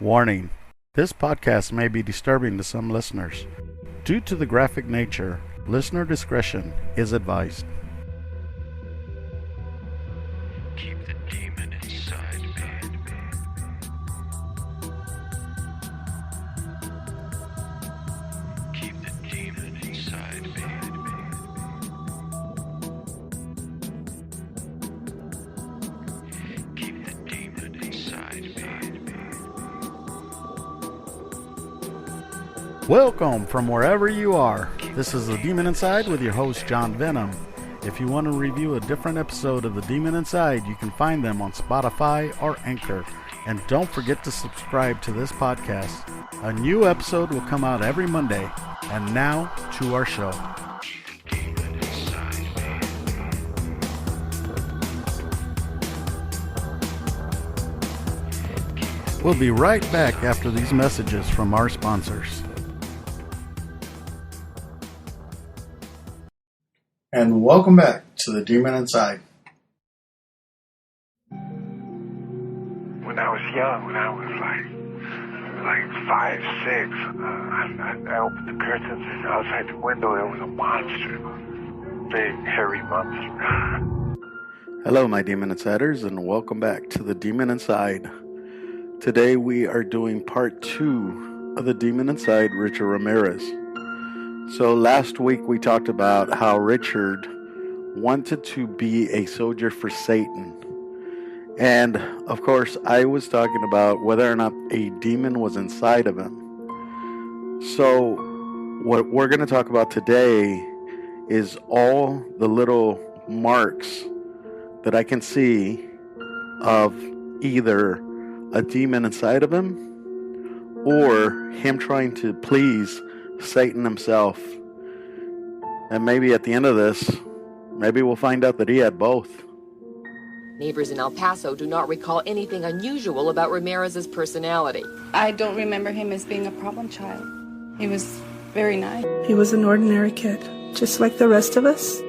Warning: this podcast may be disturbing to some listeners. Due to the graphic nature, listener discretion is advised. Keep the demon inside me. Keep the demon inside me. Keep the demon inside me. Welcome from wherever you are. This is The Demon Inside with your host, John Venom. If you want to review a different episode of The Demon Inside, you can find them on Spotify or Anchor. And don't forget to subscribe to this podcast. A new episode will come out every Monday. And now to our show. Keep the demon inside me. We'll be right back after these messages from our sponsors. And welcome back to The Demon Inside. When I was young, when I was like 5, 6, I opened the curtains and outside the window there was a monster, big hairy monster. Hello, my Demon Insiders, and welcome back to The Demon Inside. Today we are doing part 2 of The Demon Inside, Richard Ramirez. So last week we talked about how Richard wanted to be a soldier for Satan. And of course I was talking about whether or not a demon was inside of him. So what we're going to talk about today is all the little marks that I can see of either a demon inside of him or him trying to please Satan himself. And maybe at the end of this, maybe we'll find out that he had both. Neighbors in El Paso do not recall anything unusual about Ramirez's personality. I don't remember him as being a problem child. He was very nice. He was an ordinary kid, just like the rest of us.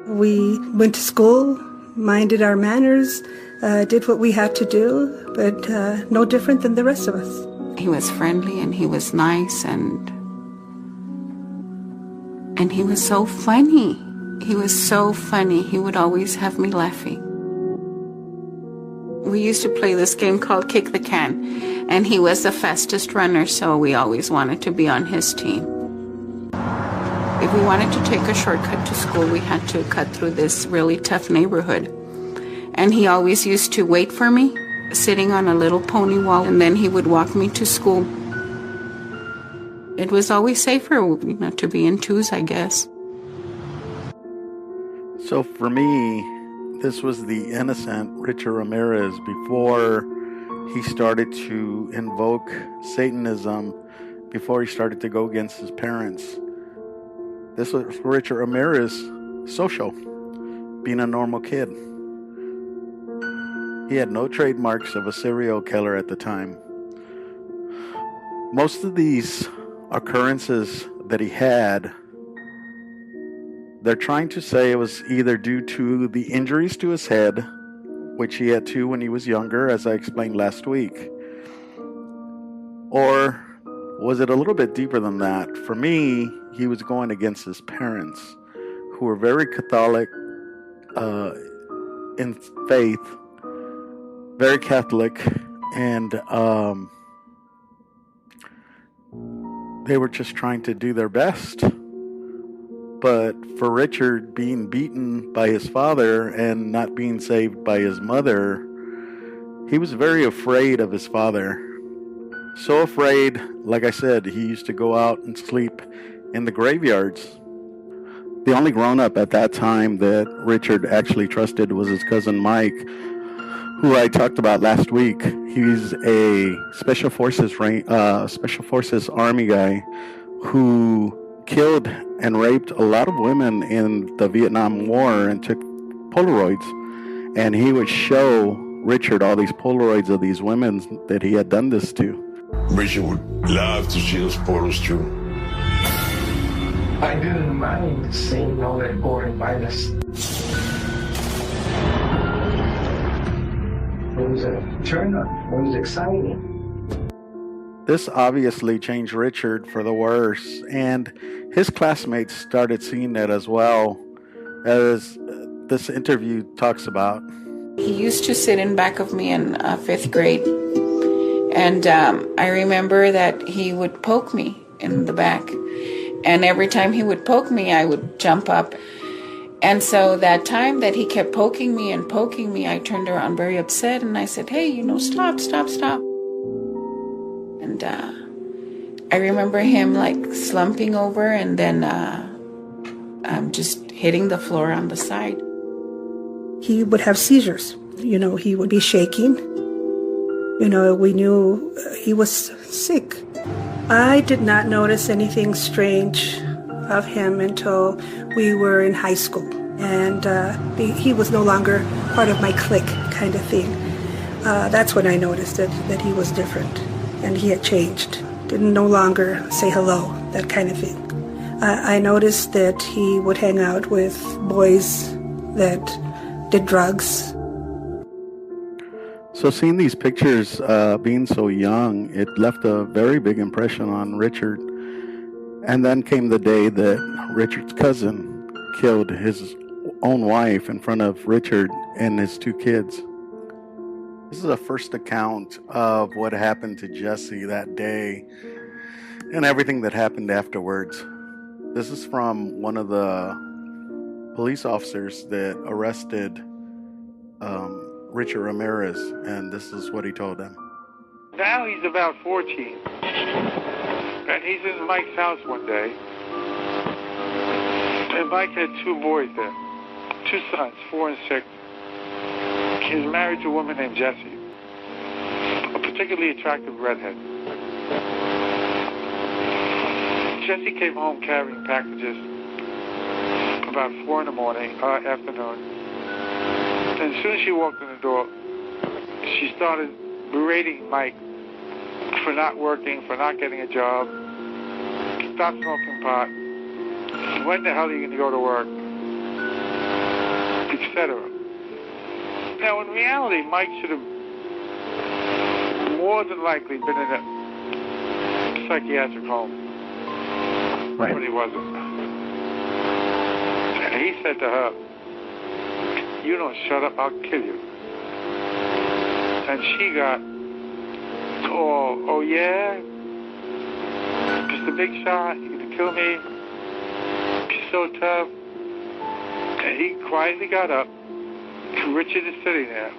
We went to school, minded our manners, did what we had to do, but no different than the rest of us. He was friendly and he was nice and he was so funny. He was so funny. He would always have me laughing. We used to play this game called Kick the Can, and he was the fastest runner, so we always wanted to be on his team. If we wanted to take a shortcut to school, we had to cut through this really tough neighborhood. And he always used to wait for me, sitting on a little pony wall, and then he would walk me to school. It was always safer, to be in twos, I guess. So for me, this was the innocent Richard Ramirez before he started to invoke Satanism, before he started to go against his parents. This was Richard Ramirez, social, being a normal kid. He had no trademarks of a serial killer at the time. Most of these occurrences that he had, they're trying to say it was either due to the injuries to his head, which he had 2 when he was younger, as I explained last week, or was it a little bit deeper than that? For me, he was going against his parents, who were very Catholic in faith, very Catholic, and they were just trying to do their best. But for Richard, being beaten by his father and not being saved by his mother, he was very afraid of his father. So afraid, like I said, he used to go out and sleep in the graveyards. The only grown-up at that time that Richard actually trusted was his cousin Mike, who I talked about last week. He's a Special Forces Army guy who killed and raped a lot of women in the Vietnam War and took Polaroids. And he would show Richard all these Polaroids of these women that he had done this to. Richard would love to see those photos too. I didn't mind seeing all that boring violence. It was a turn-on. It was exciting. This obviously changed Richard for the worse, and his classmates started seeing it as well, as this interview talks about. He used to sit in back of me in fifth grade, and I remember that he would poke me in the back, and every time he would poke me, I would jump up. And so that time that he kept poking me, I turned around very upset, and I said, hey, stop. And I remember him like slumping over and then just hitting the floor on the side. He would have seizures. He would be shaking. We knew he was sick. I did not notice anything strange of him until we were in high school. And he was no longer part of my clique kind of thing. That's when I noticed that he was different and he had changed. Didn't no longer say hello, that kind of thing. I noticed that he would hang out with boys that did drugs. So seeing these pictures, being so young, it left a very big impression on Richard. And then came the day that Richard's cousin killed his own wife in front of Richard and his two kids. This is a first account of what happened to Jesse that day and everything that happened afterwards. This is from one of the police officers that arrested Richard Ramirez, and this is what he told them. Now he's about 14, and he's in Mike's house one day, and Mike had two boys there, two sons, 4 and 6. He was married to a woman named Jessie, a particularly attractive redhead. Jessie came home carrying packages about 4 in the afternoon. And as soon as she walked in the door, she started berating Mike for not working, for not getting a job. Stop smoking pot. When the hell are you going to go to work? Etc. Now, in reality, Mike should have more than likely been in a psychiatric home. Right. But he wasn't. And he said to her, you don't shut up, I'll kill you. And she got, oh yeah? Just a big shot, you're going to kill me? You're so tough. And he quietly got up. Richard is sitting there.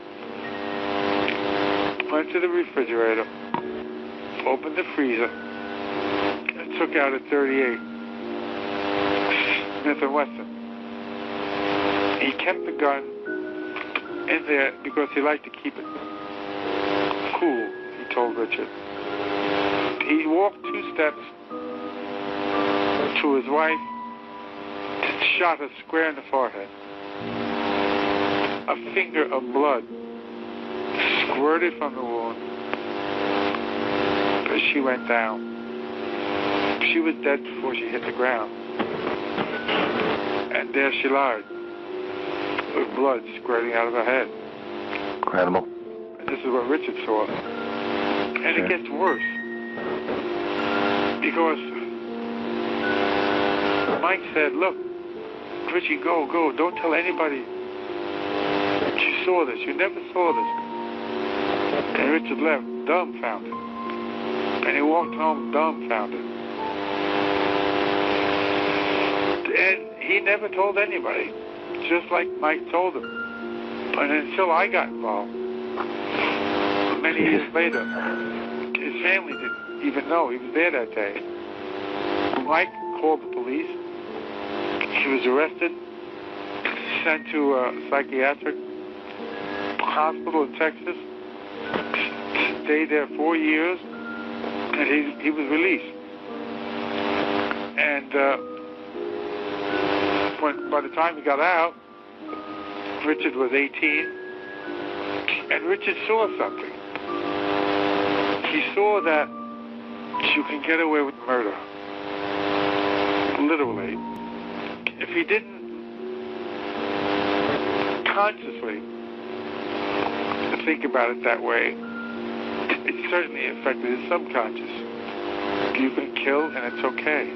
Went to the refrigerator, opened the freezer, and took out a .38 Smith & Wesson. He kept the gun in there because he liked to keep it cool, he told Richard. He walked 2 steps to his wife and shot her square in the forehead. A finger of blood squirted from the wound as she went down. She was dead before she hit the ground. And there she lied, with blood squirting out of her head. Incredible. And this is what Richard saw. And it gets worse. Because Mike said, look, Richie, go. Don't tell anybody you saw this. You never saw this. And Richard left dumbfounded. And he walked home dumbfounded. And he never told anybody, just like Mike told him. But until I got involved, many years later, his family didn't even know he was there that day. Mike called the police. He was arrested, sent to a psychiatric hospital in Texas, stayed there 4 years, and he was released. And by the time he got out, Richard was 18, and Richard saw something. He saw that you can get away with murder, literally. If he didn't consciously think about it that way, it certainly affected his subconscious. You've been killed, and it's okay.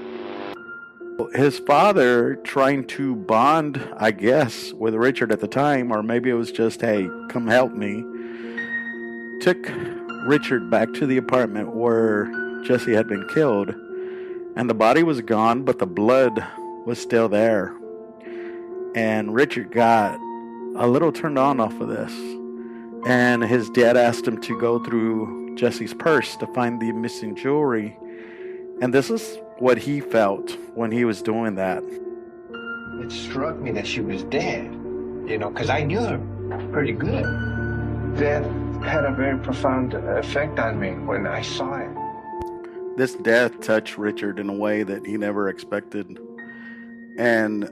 His father, trying to bond, I guess, with Richard at the time, or maybe it was just, hey, come help me, took Richard back to the apartment where Jesse had been killed, and the body was gone, but the blood was still there. And Richard got a little turned on off of this, and his dad asked him to go through Jesse's purse to find the missing jewelry, and this is what he felt when he was doing that. It struck me that she was dead, you know, because I knew her pretty good. Death had a very profound effect on me when I saw it. This death touched Richard in a way that he never expected. And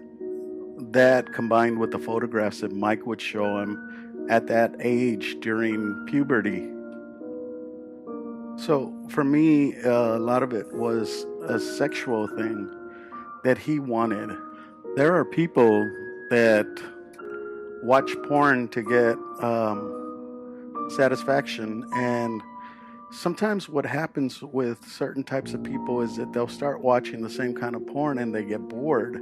that, combined with the photographs that Mike would show him at that age during puberty. So for me, a lot of it was a sexual thing that he wanted. There are people that watch porn to get satisfaction, and sometimes what happens with certain types of people is that they'll start watching the same kind of porn and they get bored.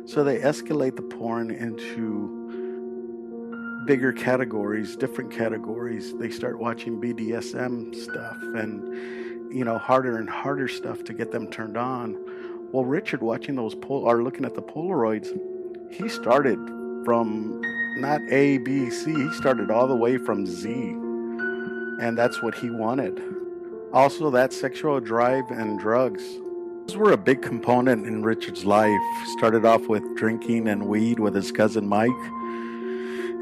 So they escalate the porn into bigger categories, different categories. They start watching BDSM stuff and, you know, harder and harder stuff to get them turned on. Well, Richard, watching those or looking at the Polaroids, he started from not A, B, C. He started all the way from Z. And that's what he wanted. Also, that sexual drive and drugs. Those were a big component in Richard's life. Started off with drinking and weed with his cousin Mike.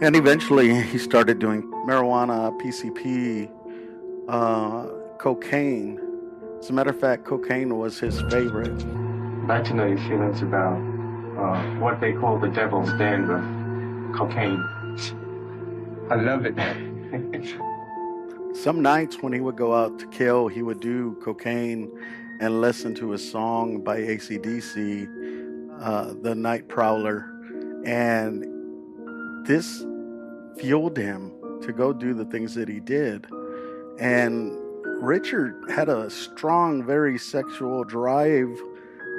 And eventually he started doing marijuana, PCP, cocaine. As a matter of fact, cocaine was his favorite. I'd like to know your feelings about what they call the devil's dander, cocaine. I love it. Some nights when he would go out to kill, he would do cocaine and listen to a song by AC/DC, The Night Prowler. And this fueled him to go do the things that he did. And Richard had a strong, very sexual drive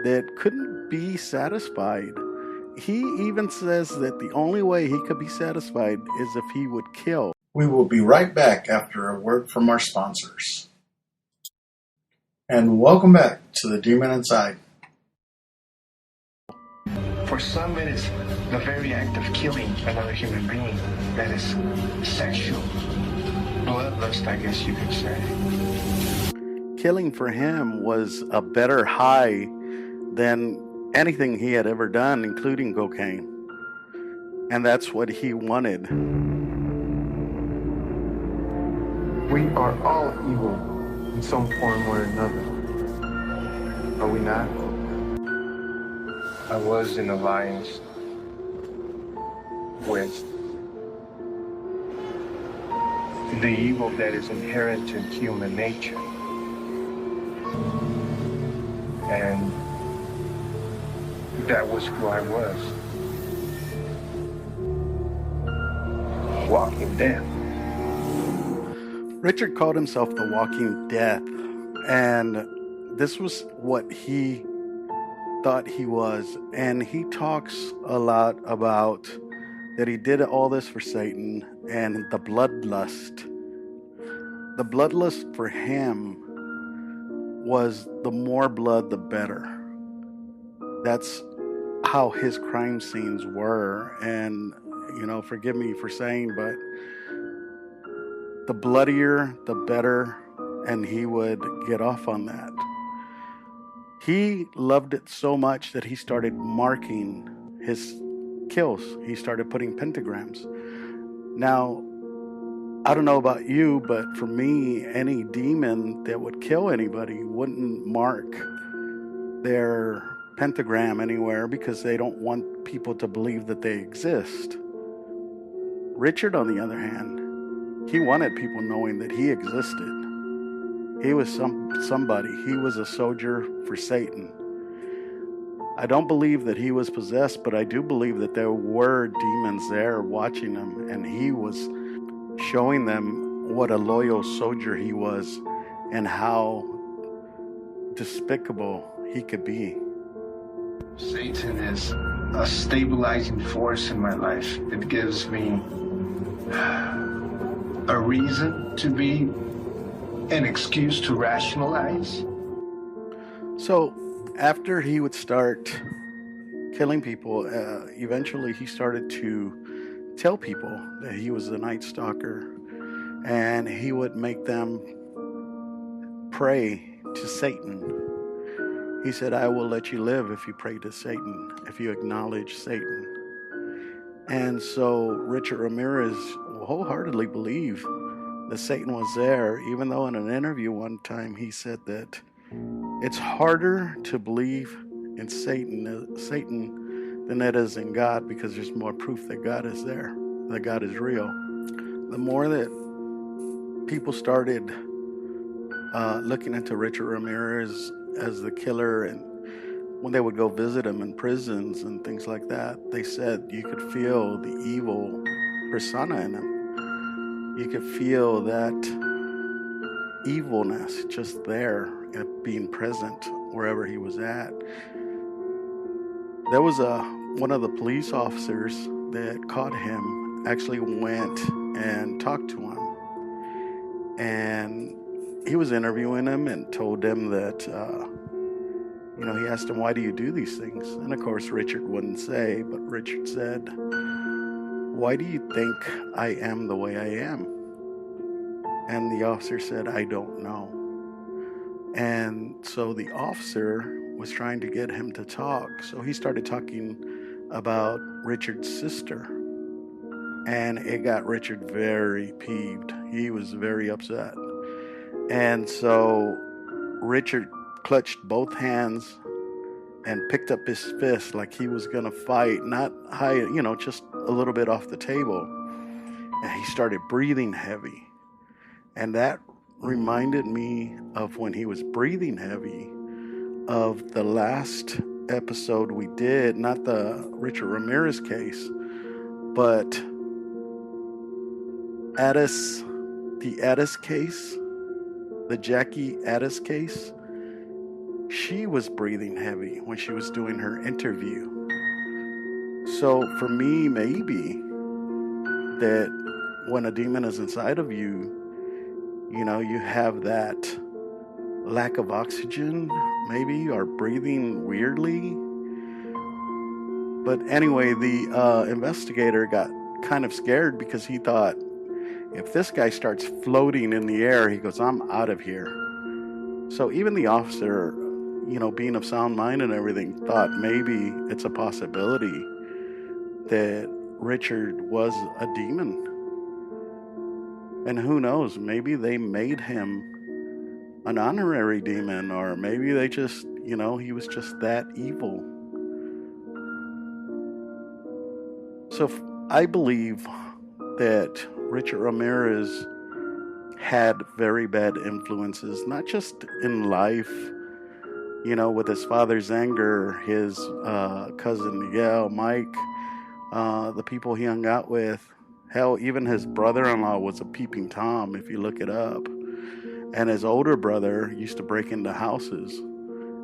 that couldn't be satisfied. He even says that the only way he could be satisfied is if he would kill. We will be right back after a word from our sponsors. And welcome back to The Demon Inside. For some, it is the very act of killing another human being that is sexual. Bloodlust, I guess you could say. Killing for him was a better high than anything he had ever done, including cocaine. And that's what he wanted. We are all evil in some form or another. Are we not? I was in alliance with the evil that is inherent in human nature. And that was who I was. Walking Death. Richard called himself the Walking Death, and this was what he thought he was. And he talks a lot about that he did all this for Satan and the bloodlust. The bloodlust for him was the more blood, the better. That's how his crime scenes were. And, you know, forgive me for saying, but the bloodier, the better, and he would get off on that. He loved it so much that he started marking his kills. He started putting pentagrams. Now, I don't know about you, but for me, any demon that would kill anybody wouldn't mark their pentagram anywhere because they don't want people to believe that they exist. Richard, on the other hand, he wanted people knowing that he existed. He was somebody. He was a soldier for Satan. I don't believe that he was possessed, but I do believe that there were demons there watching him, and he was showing them what a loyal soldier he was and how despicable he could be. Satan is a stabilizing force in my life. It gives me a reason to be, an excuse to rationalize. So after he would start killing people, eventually he started to tell people that he was the Night Stalker, and he would make them pray to Satan. He said, I will let you live if you pray to Satan, if you acknowledge Satan. And so Richard Ramirez wholeheartedly believed that Satan was there, even though in an interview one time he said that it's harder to believe in Satan than it is in God, because there's more proof that God is there, that God is real. The more that people started looking into Richard Ramirez as the killer, and when they would go visit him in prisons and things like that, they said you could feel the evil persona in him. You could feel that evilness just there, being present wherever he was at. There was one of the police officers that caught him actually went and talked to him, and he was interviewing him and told him that, he asked him, why do you do these things? And of course, Richard wouldn't say, but Richard said, why do you think I am the way I am? And the officer said, I don't know. And so the officer was trying to get him to talk. So he started talking about Richard's sister. And it got Richard very peeved. He was very upset. And so Richard clutched both hands and picked up his fist like he was going to fight, not high, just a little bit off the table. And he started breathing heavy. And that reminded me of when he was breathing heavy of the last episode we did, not the Richard Ramirez case, but the Addis case, the Jackie Addis case. She was breathing heavy when she was doing her interview. So for me, maybe that when a demon is inside of you, you have that lack of oxygen, maybe, or breathing weirdly. But anyway, the investigator got kind of scared because he thought, if this guy starts floating in the air, he goes, I'm out of here. So even the officer, being of sound mind and everything, thought maybe it's a possibility that Richard was a demon. And who knows, maybe they made him an honorary demon, or maybe they just, he was just that evil. So I believe that Richard Ramirez had very bad influences, not just in life, with his father's anger, his cousin Miguel, Mike, the people he hung out with. Hell, even his brother-in-law was a peeping Tom, if you look it up. And his older brother used to break into houses.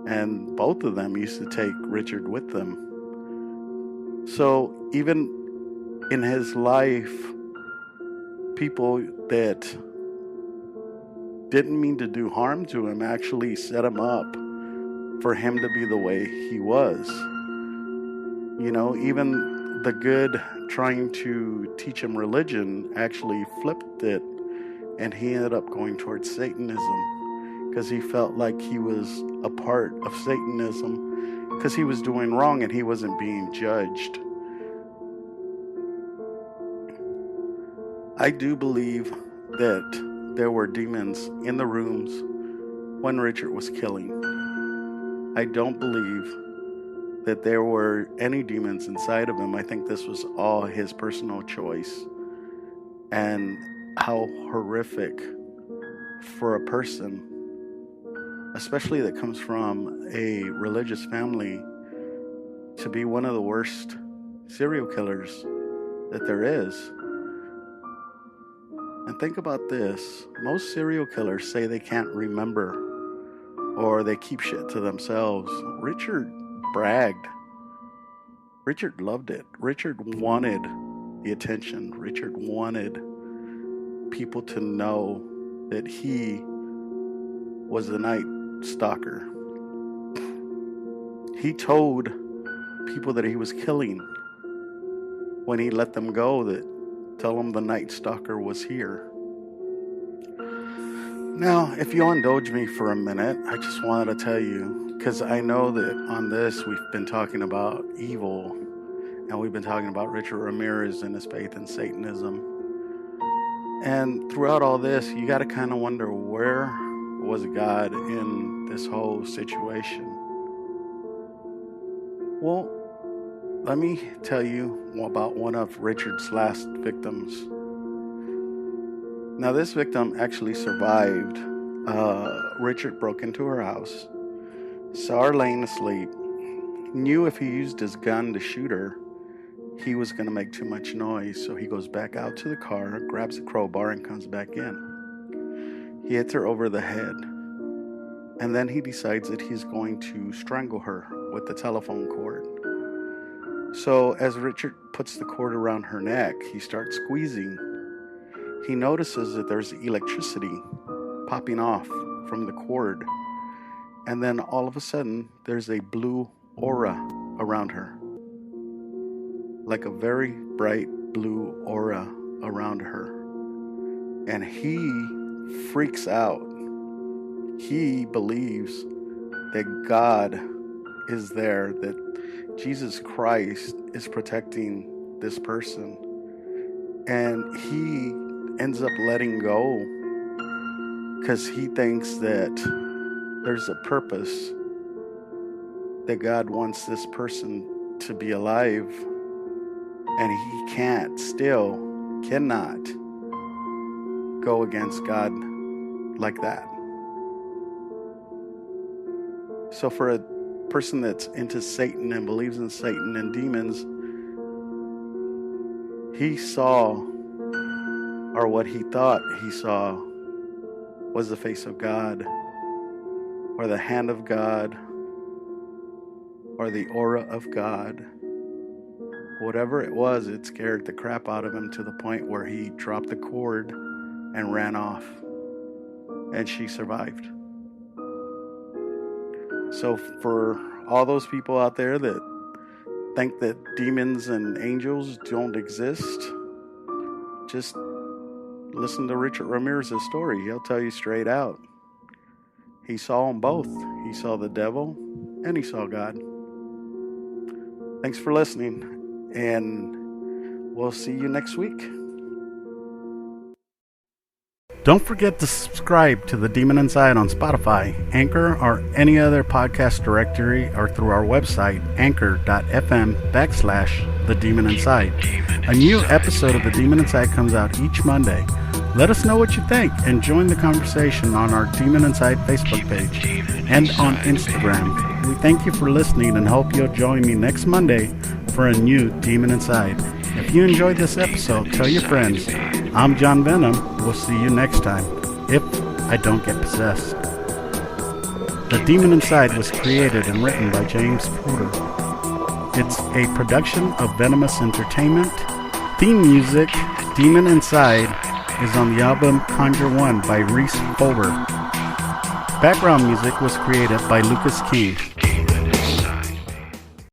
And both of them used to take Richard with them. So even in his life, people that didn't mean to do harm to him actually set him up for him to be the way he was. Even the good trying to teach him religion actually flipped it, and he ended up going towards Satanism because he felt like he was a part of Satanism because he was doing wrong and he wasn't being judged. I do believe that there were demons in the rooms when Richard was killing. I don't believe that there were any demons inside of him. I think this was all his personal choice. And how horrific for a person, especially that comes from a religious family, to be one of the worst serial killers that there is. And think about this. Most serial killers say they can't remember or they keep shit to themselves. Richard bragged. Richard loved it. Richard wanted the attention. Richard wanted people to know that he was the Night Stalker. He told people that he was killing when he let them go, that tell them the Night Stalker was here. Now, if you'll indulge me for a minute, I just wanted to tell you, because I know that on this we've been talking about evil, and we've been talking about Richard Ramirez and his faith in Satanism. And throughout all this, you got to kind of wonder, where was God in this whole situation? Well, let me tell you about one of Richard's last victims. Now, this victim actually survived. Richard broke into her house, saw her laying asleep, knew if he used his gun to shoot her, he was going to make too much noise. So he goes back out to the car, grabs a crowbar, and comes back in. He hits her over the head. And then he decides that he's going to strangle her with the telephone cord. So as Richard puts the cord around her neck, he starts squeezing. He notices that there's electricity popping off from the cord. And then all of a sudden, there's a blue aura around her. Like a very bright blue aura around her. And he freaks out. He believes that God is there, that Jesus Christ is protecting this person. And he ends up letting go because he thinks that there's a purpose, that God wants this person to be alive, and he cannot go against God like that. So for a person that's into Satan and believes in Satan and demons, he saw, or what he thought he saw, was the face of God, or the hand of God, or the aura of God. Whatever it was, it scared the crap out of him to the point where he dropped the cord and ran off. And she survived. So for all those people out there that think that demons and angels don't exist, just listen to Richard Ramirez's story. He'll tell you straight out. He saw them both. He saw the devil and he saw God. Thanks for listening, and we'll see you next week. Don't forget to subscribe to The Demon Inside on Spotify, Anchor, or any other podcast directory, or through our website, anchor.fm/The Demon Inside. A new episode of The Demon Inside comes out each Monday. Let us know what you think and join the conversation on our Demon Inside Facebook page and on Instagram. We thank you for listening and hope you'll join me next Monday for a new Demon Inside. If you enjoyed this episode, tell your friends. I'm John Venom. We'll see you next time, if I don't get possessed. The Demon Inside was created and written by James Porter. It's a production of Venomous Entertainment. Theme music, Demon Inside, is on the album Conjure One by Reese Fulber. Background music was created by Lucas King.